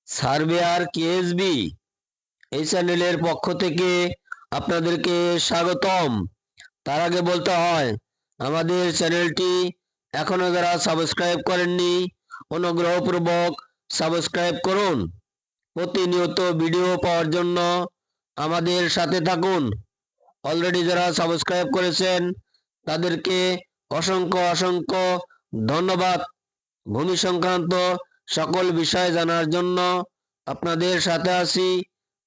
Surveyor KSB এই চ্যানেলের পক্ষ থেকে আপনাদেরকে স্বাগতম। তার আগে বলতে হয়, আমাদের চ্যানেলটি এখনো যারা সাবস্ক্রাইব করেননি অনুগ্রহপূর্বক সাবস্ক্রাইব করুন। প্রতিনিয়ত ভিডিও পাওয়ার জন্য আমাদের সাথে থাকুন। অলরেডি যারা সাবস্ক্রাইব করেছেন তাদেরকে অসংখ্য অসংখ্য ধন্যবাদ। ভূমি সংক্রান্ত সকল বিষয় জানার জন্য আপনাদের সাথে আছি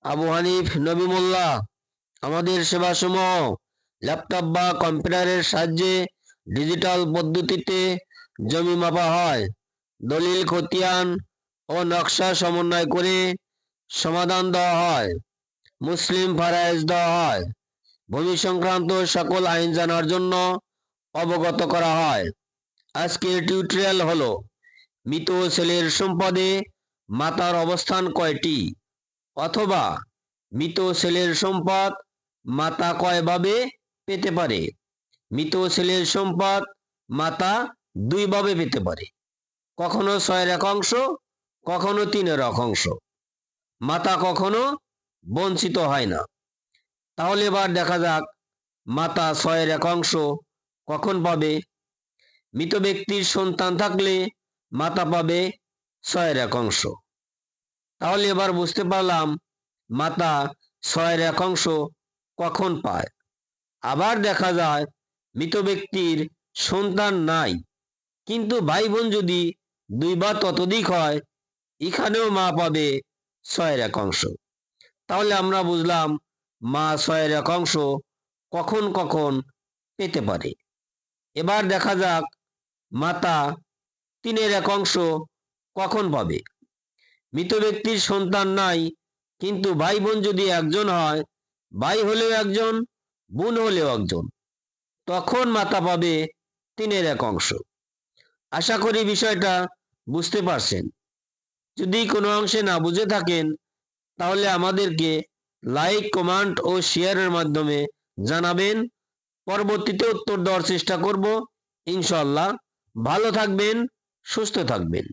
আবু হানিফ নবী মোল্লা। আমাদের সেবাসমূহ ল্যাপটপ বা কম্পিউটারের সাহায্যে ডিজিটাল পদ্ধতিতে জমি মাপা হয়, দলিল খতিয়ান ও নকশা সমন্বয় করে সমাধান দেওয়া হয়, মুসলিম ফারায়েজ দেওয়া হয়, ভূমি সংক্রান্ত সকল আইন জানার জন্য অবগত করা হয়। আজকের টিউটোরিয়াল হলো মৃত ছেলের সম্পদে মাতার অবস্থান কয়টি, অথবা মৃত ছেলের সম্পদ মাতা কয়ভাবে পেতে পারে। মৃত ছেলের সম্পদ মাতা দুইভাবে পেতে পারে, কখনো 6/1, কখনো 3/1। মাতা কখনো বঞ্চিত হয় না। তাহলে এবার দেখা যাক মাতা 6/1 কখন পাবে। মৃত ব্যক্তির সন্তান থাকলে মাতা পাবে 6/1। তাহলে এবার বুঝতে পারলাম মাতা 6/1 কখন পায়। আবার দেখা যায় মৃত ব্যক্তির সন্তান নাই, কিন্তু ভাই বোন যদি 2 বা ততোধিক হয়, এখানেও মা পাবে 6/1। তাহলে আমরা বুঝলাম মা 6/1 কখন কখন পেতে পারে। এবার দেখা যাক মাতা 3/1 কখন পাবে। মৃত ব্যক্তির সন্তান নাই, কিন্তু ভাই বোন যদি একজন হয়, ভাই হলেও একজন, বোন হলেও একজন, তখন মাতা পাবে 3/1। আশা করি বিষয়টা বুঝতে পারছেন। যদি কোনো অংশে না বুঝে থাকেন তাহলে আমাদেরকে লাইক, কমেন্ট ও শেয়ারের মাধ্যমে জানাবেন। পরবর্তীতে উত্তর দেওয়ার চেষ্টা করব ইনশাআল্লাহ। ভালো থাকবেন, সুস্থ থাকবেন।